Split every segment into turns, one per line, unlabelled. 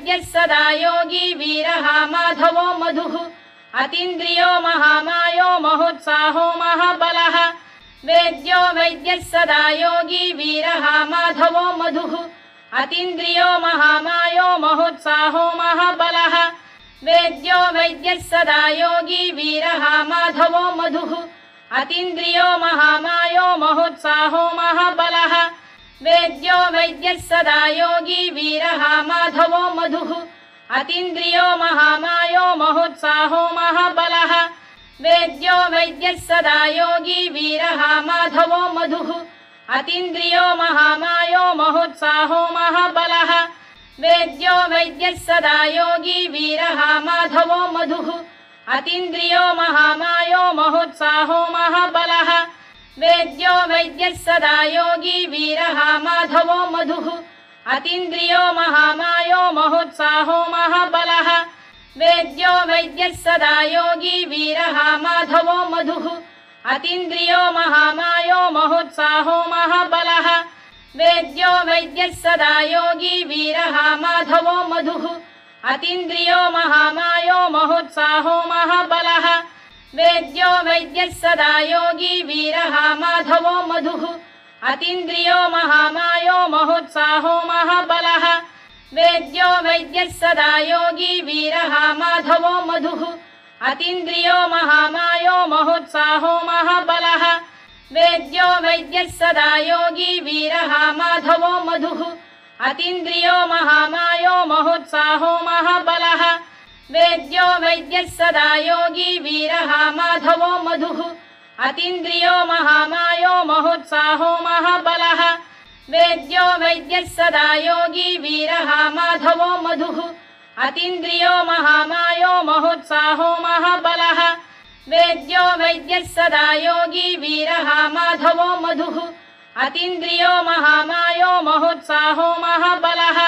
वैद्यः सदा योगी वीरः माधवो मधुः अतीन्द्रियो महामायो महोत्साहो महाबलः वेद्यो वैद्यः सदा योगी वीरः माधवो मधुः अतीन्द्रियो महामायो महोत्साहो महाबलः वेद्यो वैद्यः सदा योगी वीरः माधवो मधुः अतीन्द्रियो महामायो महोत्साहो महाबलः वेद्यो वैद्यः सदा योगी वीरः माधवो मधुः अतीन्द्रियो महामायो महोत्साहो महाबलः वेद्यो वैद्यः सदा योगी वीरः माधवो मधुः अतीन्द्रियो महामायो महोत्साहो महाबलः वेद्यो वैद्यः सदा योगी वीरः माधवो मधुः अतीन्द्रियो महामायो महोत्साहो महाबलः वेद्यो वैद्यः सदा योगी वीरः माधवो मधुः अतीन्द्रियो महामायो महोत्साहो महाबलः वेद्यो वैद्यः सदा योगी वीरः माधवो मधुः अतीन्द्रियो महामायो महोत्साहो महाबलः वेद्यो वैद्यः सदा योगी वीरः माधवो मधुः अतीन्द्रियो महामायो महोत्साहो महाबलः वेद्यो वैद्यः सदा योगी वीरः माधवो मधुः अतीन्द्रियो महामायो महोत्साहो महाबलः वेद्यो वैद्यः सदा योगी वीरः माधवो मधुः अतीन्द्रियो महामायो महोत्साहो महाबलः वेद्यो वैद्यः सदा योगी वीरः माधवो मधुः अतीन्द्रियो महामायो महोत्साहो महाबलः वेद्यो वैद्यः सदा योगी वीरः माधवो मधुः अतीन्द्रियो महामायो महोत्साहो महाबलः वेद्यो वैद्यः सदा योगी वीरः माधवो मधुः अतीन्द्रियो महामायो महोत्साहो महाबलः वेद्यो वैद्यः सदा योगी वीरः माधवो मधुः अतीन्द्रियो महामायो महोत्साहो महाबलः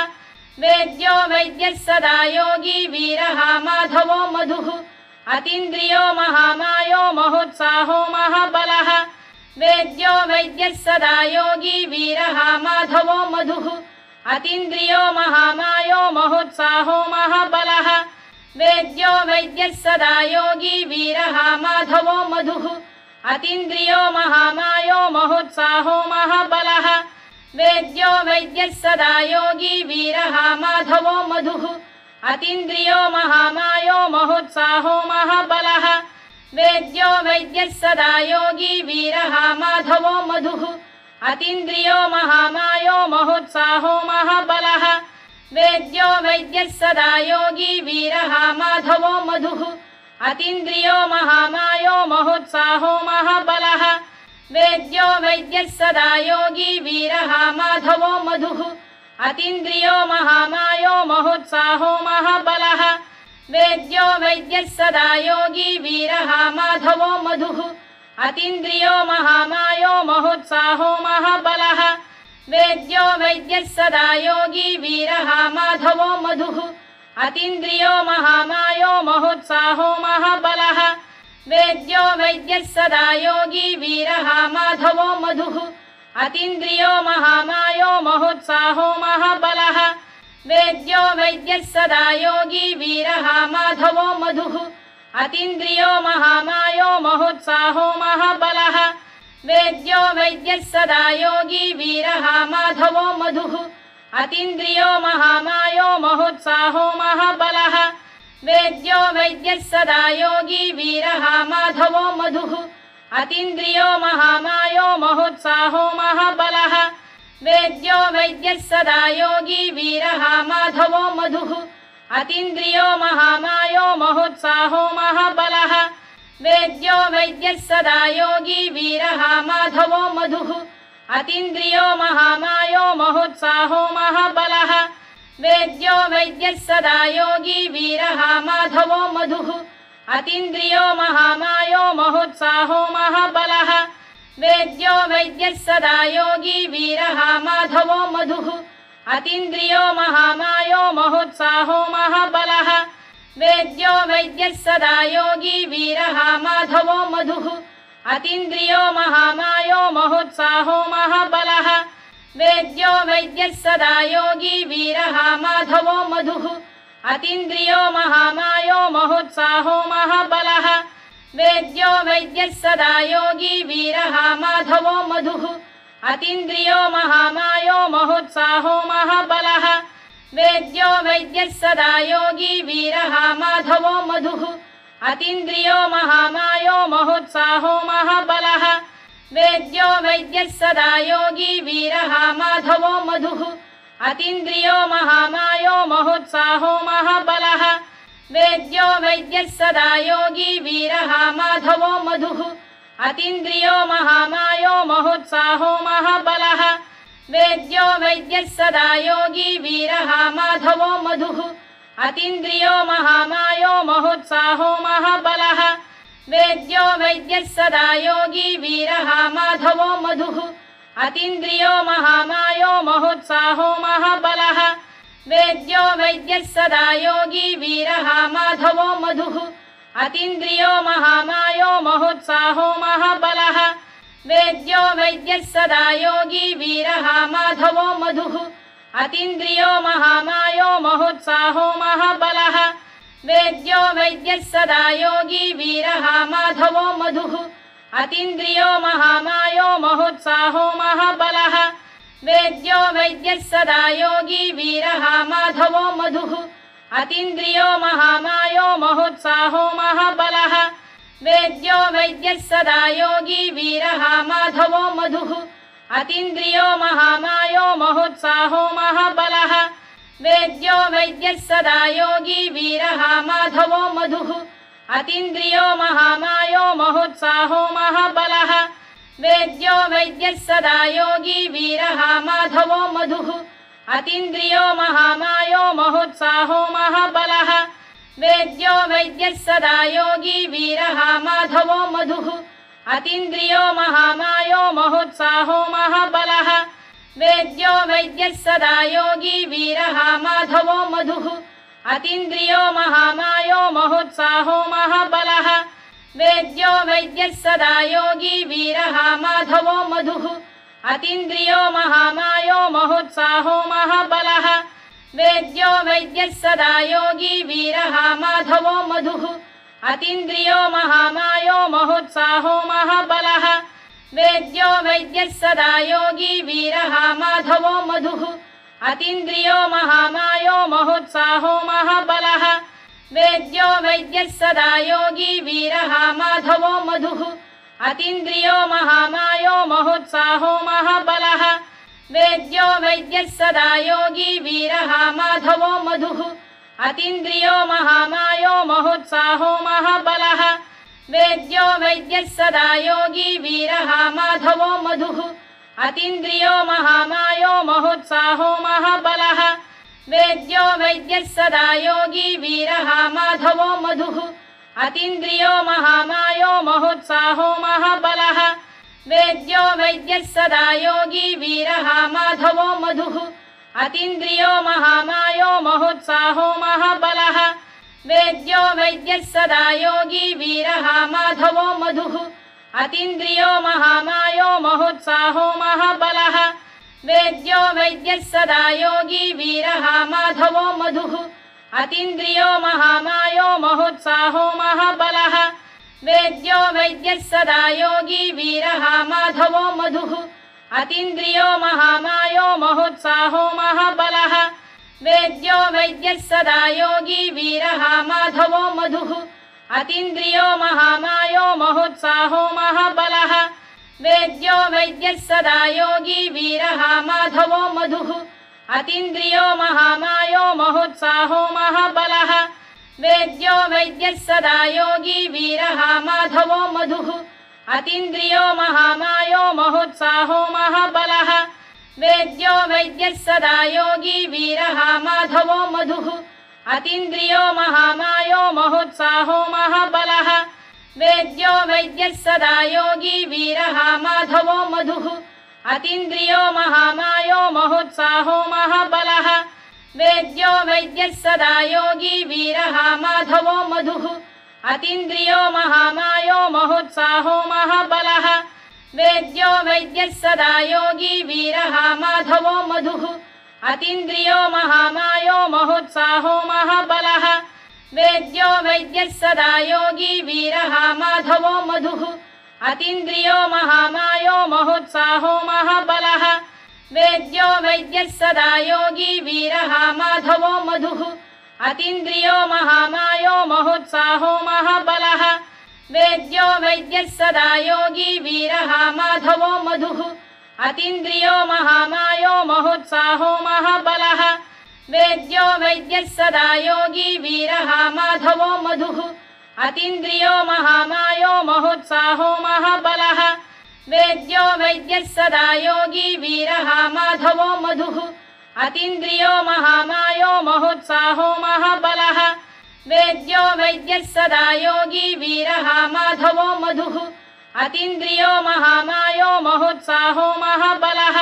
वेद्यो वैद्यः सदा योगी वीरः माधवो मधुः अतीन्द्रियो महामायो महोत्साहो महाबलः वेद्यो वैद्यः सदा योगी वीरः माधवो मधुः अतीन्द्रियो महामायो महोत्साहो महाबलः वेद्यो वैद्यः सदा योगी वीरः माधवो मधुः अतीन्द्रियो महामायो महोत्साहो महाबलः वेद्यो वैद्यः सदा योगी वीरः माधवो मधुः अतीन्द्रियो महामायो महोत्साहो महाबलः वेद्यो वैद्यः सदा योगी वीरः माधवो मधुः अतीन्द्रियो महामायो महोत्साहो महाबलः वेद्यो वैद्यः सदा योगी वीरः माधवो मधुः अतीन्द्रियो महामायो महोत्साहो महाबलः वेद्यो वैद्यः सदा योगी वीरः माधवो मधुः अतीन्द्रियो महामायो महोत्साहो महाबलः वेद्यो वैद्यः सदा योगी वीरः माधवो मधुः अतीन्द्रियो महामायो महोत्साहो महाबलः वेद्यो वैद्यः सदा योगी वीरः माधवो मधुः अतीन्द्रियो महामायो महोत्साहो महाबलः वेद्यो वैद्यः सदा योगी वीरः माधवो मधुः अतीन्द्रियो महामायो महोत्साहो महाबलः वेद्यो वैद्यः सदा योगी वीरः माधवो मधुः अतीन्द्रियो महामायो महोत्साहो महाबलः वेद्यो वैद्यः सदा योगी वीरः माधवो मधुः अतीन्द्रियो महामायो महोत्साहो महाबलः वेद्यो वैद्यः सदा योगी वीरः माधवो मधुः अतीन्द्रियो महामायो महोत्साहो महाबलः वेद्यो वैद्यः सदा योगी वीरः माधवो मधुः अतीन्द्रियो महामायो महोत्साहो महाबलः वेद्यो वैद्यः सदा योगी वीरः माधवो मधुः अतीन्द्रियो महामायो महोत्साहो महाबलः वेद्यो वैद्यः सदा योगी वीरः माधवो मधुः अतीन्द्रियो महामायो महोत्साहो महाबलः वेद्यो वैद्यः सदा योगी वीरः माधवो मधुः अतीन्द्रियो महामायो महोत्साहो महाबलः वेद्यो वैद्यः सदा योगी वीरः माधवो मधुः अतीन्द्रियो महामायो महोत्साहो महाबलः वेद्यो वैद्यः सदा योगी वीरः माधवो मधुः अतीन्द्रियो महामायो महोत्साहो महाबलः वेद्यो वैद्यः सदा योगी वीरः माधवो मधुः अतीन्द्रियो महामायो महोत्साहो महाबलः वेद्यो वैद्यः सदा योगी वीरः माधवो मधुः अतीन्द्रियो महामायो महोत्साहो महाबलः वेद्यो वैद्यः सदा योगी वीरः माधवो मधुः अतीन्द्रियो महामायो महोत्साहो महाबलः वेद्यो वैद्यः सदा योगी वीरः माधवो मधुः अतीन्द्रियो महामायो महोत्साहो महाबलः वेद्यो वैद्यः सदा योगी वीरः माधवो मधुः अतीन्द्रियो महामायो महोत्साहो महाबलः वेद्यो वैद्यः सदा योगी वीरः माधवो मधुः अतीन्द्रियो महामायो महोत्साहो महाबलः वेद्यो वैद्यः सदा योगी वीरः माधवो मधुः अतीन्द्रियो महामायो महोत्साहो महाबलः वेद्यो वैद्यः सदा योगी वीरः माधवो मधुः अतीन्द्रियो महामायो महोत्साहो महाबलः वेद्यो वैद्यः सदा योगी वीरः माधवो मधुः अतीन्द्रियो महामायो महोत्साहो महाबलः वेद्यो वैद्यः सदा योगी वीरः माधवो मधुः अतीन्द्रियो महामायो महोत्साहो महाबलः वेद्यो वैद्यः सदा योगी वीरः माधवो मधुः अतीन्द्रियो महामायो महोत्साहो महाबलः वेद्यो वैद्यः सदा योगी वीरः माधवो मधुः अतीन्द्रियो महामायो महोत्साहो महाबलः वेद्यो वैद्यः सदा योगी वीरः माधवो मधुः अतीन्द्रियो महामायो महोत्साहो महाबलः वेद्यो वैद्यः सदा योगी वीरः माधवो मधुः अतीन्द्रियो महामायो महोत्साहो महाबलः वेद्यो वैद्यः सदा योगी वीरः माधवो मधुः अतीन्द्रियो महामायो महोत्साहो महाबलः वेद्यो वैद्यः सदा योगी वीरः माधवो मधुः अतीन्द्रियो महामायो महोत्साहो महाबलः वेद्यो वैद्यः सदा योगी वीरः माधवो मधुः अतीन्द्रियो महामायो महोत्साहो महाबलः वेद्यो वैद्यः सदा योगी वीरः माधवो मधुः अतीन्द्रियो महामायो महोत्साहो महाबलः वेद्यो वैद्यः सदा योगी वीरः माधवो मधुः अतीन्द्रियो महामायो महोत्साहो महाबलः वेद्यो वैद्यः सदा योगी वीरः माधवो मधुः अतीन्द्रियो महामायो महोत्साहो महाबलः वेद्यो वैद्यः सदा योगी वीरः माधवो मधुः अतीन्द्रियो महामायो महोत्साहो महाबलः वेद्यो वैद्यः सदा योगी वीरः माधवो मधुः अतीन्द्रियो महामायो महोत्साहो महाबलः वेद्यो वैद्यः सदा योगी वीरः माधवो मधुः अतीन्द्रियो महामायो महोत्साहो महाबलः वेद्यो वैद्यः सदा योगी वीरः माधवो मधुः अतीन्द्रियो महामायो महोत्साहो महाबलः वेद्यो वैद्यः सदा योगी वीरः माधवो मधुः अतीन्द्रियो महामायो महोत्साहो महाबलः वेद्यो वैद्यः सदा योगी वीरः माधवो मधुः अतीन्द्रियो महामायो महोत्साहो महाबलः वेद्यो वैद्यः सदा योगी वीरः माधवो मधुः अतीन्द्रियो महामायो महोत्साहो महाबलः वेद्यो वैद्यः सदा योगी वीरः माधवो मधुः अतीन्द्रियो महामायो महोत्साहो महाबलः वेद्यो वैद्यः सदा योगी वीरः माधवो मधुः अतीन्द्रियो महामायो महोत्साहो महाबलः वेद्यो वैद्यः सदा योगी वीरः माधवो मधुः अतीन्द्रियो महामायो महोत्साहो महाबलः वेद्यो वैद्यः सदा योगी वीरः माधवो मधुः अतीन्द्रियो महामायो महोत्साहो महाबलः वेद्यो वैद्यः सदा योगी वीरः माधवो मधुः अतीन्द्रियो महामायो महोत्साहो महाबलः वेद्यो वैद्यः सदा योगी वीरः माधवो मधुः अतीन्द्रियो महामायो महोत्साहो महाबलः वेद्यो वैद्यः सदा योगी वीरः माधवो मधुः अतीन्द्रियो महामायो महोत्साहो महाबलः वेद्यो वैद्यः सदा योगी वीरः माधवो मधुः अतीन्द्रियो महामायो महोत्साहो महाबलः वेद्यो वैद्यः सदा योगी वीरः माधवो मधुः अतीन्द्रियो महामायो महोत्साहो महाबलः वेद्यो वैद्यः सदा योगी वीरः माधवो मधुः अतीन्द्रियो महामायो महोत्साहो महाबलः वेद्यो वैद्यः सदा योगी वीरः माधवो मधुः अतीन्द्रियो महामायो महोत्साहो महाबलः वेद्यो वैद्यः सदा योगी वीरः माधवो मधुः अतीन्द्रियो महामायो महोत्साहो महाबलः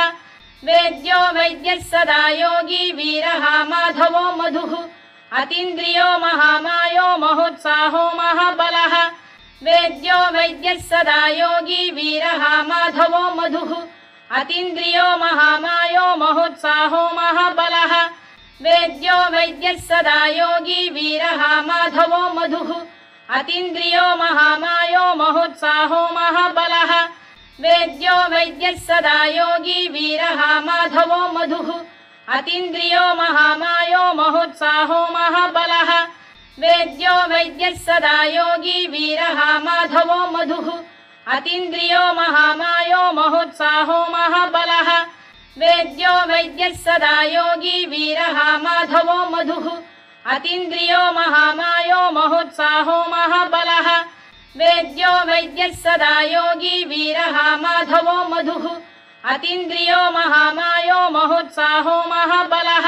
वेद्यो वैद्यः सदा योगी वीरः माधवो मधुः अतीन्द्रियो महामायो महोत्साहो महाबलः वेद्यो वैद्यः सदा योगी वीरः माधवो मधुः अतीन्द्रियो महामायो महोत्साहो महाबलः वेद्यो वैद्यः सदा योगी वीरः माधवो मधुः अतीन्द्रियो महामायो महोत्साहो महाबलः वेद्यो वैद्यः सदा योगी वीरः माधवो मधुः अतीन्द्रियो महामायो महोत्साहो महाबलः वेद्यो वैद्यः सदा योगी वीरः माधवो मधुः अतीन्द्रियो महामायो महोत्साहो महाबलः वेद्यो वैद्यः सदा योगी वीरः माधवो मधुः अतीन्द्रियो महामायो महोत्साहो महाबलः वेद्यो वैद्यः सदा योगी वीरः माधवो मधुः अतीन्द्रियो महामायो महोत्साहो महाबलः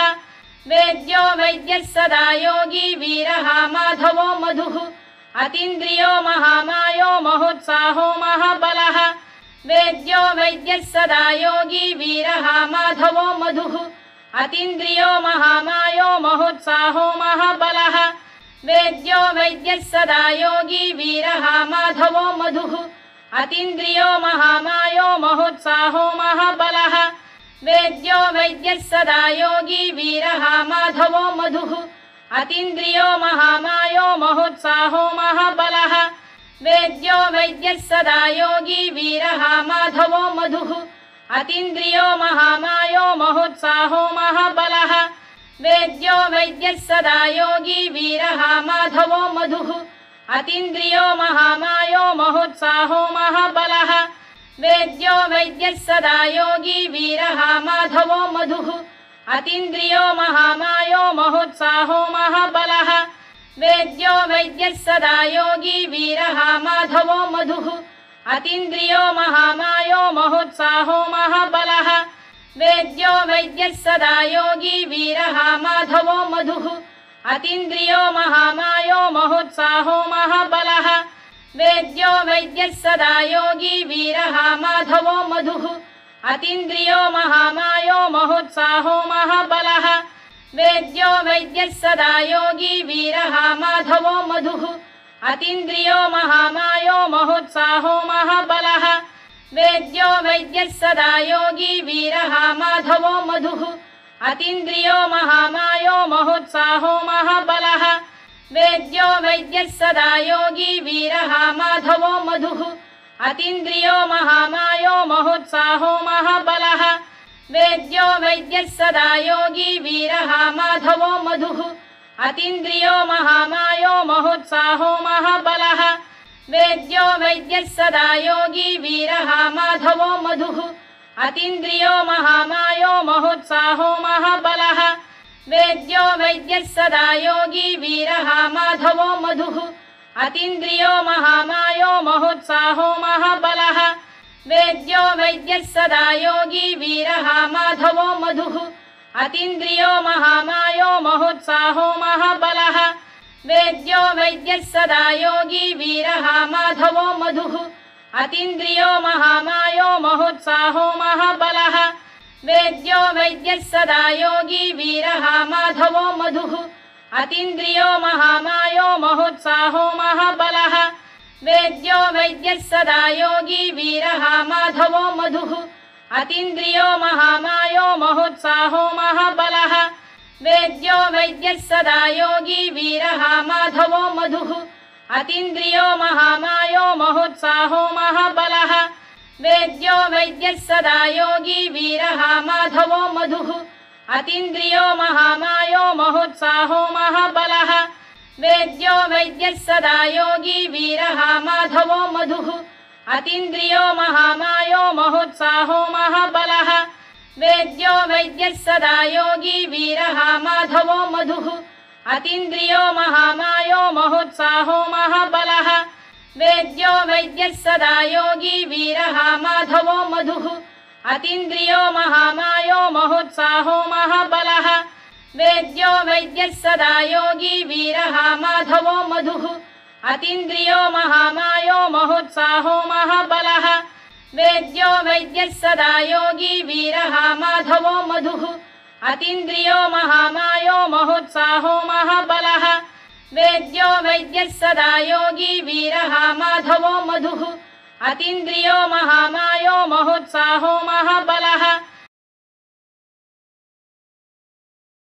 वेद्यो वैद्यः सदा योगी वीरः माधवो मधुः अतीन्द्रियो महामायो महोत्साहो महाबलः वेद्यो वैद्यः सदा योगी वीरः माधवो मधुः अतीन्द्रियो महामायो महोत्साहो महाबलः वेद्यो वैद्यः सदा योगी वीरः माधवो मधुः अतीन्द्रियो महामायो महोत्साहो महाबलः वेद्यो वैद्यः सदा योगी वीरः माधवो मधुः अतीन्द्रियो महामायो महोत्साहो महाबलः वेद्यो वैद्यः सदा योगी वीरः माधवो मधुः अतीन्द्रियो महामायो महोत्साहो महाबलः वेद्यो वैद्यः सदा योगी वीरः माधवो मधुः अतीन्द्रियो महामायो महोत्साहो महाबलः वेद्यो वैद्यः सदा योगी वीरः माधवो मधुः अतीन्द्रियो महामायो महोत्साहो महाबलः वेद्यो वैद्यः सदा योगी वीरः माधवो मधुः अतीन्द्रियो महामायो महोत्साहो महाबलः वेद्यो वैद्यः सदा योगी वीरः माधवो मधुः अतीन्द्रियो महामायो महोत्साहो महाबलः वेद्यो वैद्यः सदा योगी वीरः माधवो मधुः अतीन्द्रियो महामायो महोत्साहो महाबलः वेद्यो वैद्यः सदा योगी वीरः माधवो मधुः अतीन्द्रियो महामायो महोत्साहो महाबलः वेद्यो वैद्यः सदा योगी वीरः माधवो मधुः अतीन्द्रियो महामायो महोत्साहो महाबलः वेद्यो वैद्यः सदा योगी वीरः माधवो मधुः अतीन्द्रियो महामायो महोत्साहो महाबलः वेद्यो वैद्यः सदा योगी वीरः माधवो मधुः अतीन्द्रियो महामायो महोत्साहो महाबलः वेद्यो वैद्यः सदा योगी वीरः माधवो मधुः अतीन्द्रियो महामायो महोत्साहो महाबलः वेद्यो वैद्यः सदा योगी वीरः माधवो मधुः अतीन्द्रियो महामायो महोत्साहो महाबलः वेद्यो वैद्यः सदा योगी वीरः माधवो मधुः अतीन्द्रियो महामायो महोत्साहो महाबलः वेद्यो वैद्यः सदा योगी वीरः माधवो मधुः अतीन्द्रियो महामायो महोत्साहो महाबलः वेद्यो वैद्यः सदा योगी वीरः माधवो मधुः अतीन्द्रियो महामायो महोत्साहो महाबलः वेद्यो वैद्यः सदा योगी वीरः माधवो मधुः अतीन्द्रियो महामायो महोत्साहो महाबलः वेद्यो वैद्यः सदा योगी वीरः माधवो मधुः अतीन्द्रियो महामायो महोत्साहो महाबलः वेद्यो वैद्यः सदा योगी वीरः माधवो मधुः अतीन्द्रियो महामायो महोत्साहो महाबलः वेद्यो वैद्यः सदा योगी वीरः माधवो मधुः अतीन्द्रियो महामायो महोत्साहो महाबलः वेद्यो वैद्यः सदा योगी वीरः माधवो मधुः अतीन्द्रियो महामायो महोत्साहो महाबलः वेद्यो वैद्यः सदा योगी वीरः माधवो मधुः अतीन्द्रियो महामायो महोत्साहो महाबलः वेद्यो वैद्यः सदा योगी वीरः माधवो मधुः अतीन्द्रियो महामायो महोत्साहो महाबलः वेद्यो वैद्यः सदा योगी वीरः माधवो मधुः अतीन्द्रियो महामायो महोत्साहो महाबलः वेद्यो वैद्यः सदा योगी वीरः माधवो मधुः अतीन्द्रियो महामायो महोत्साहो महाबलः वेद्यो वैद्यः सदा योगी वीरः माधवो मधुः अतीन्द्रियो महामायो महोत्साहो महाबलः वेद्यो वैद्यः सदा योगी वीरः माधवो मधुः अतीन्द्रियो महामायो महोत्साहो महाबलः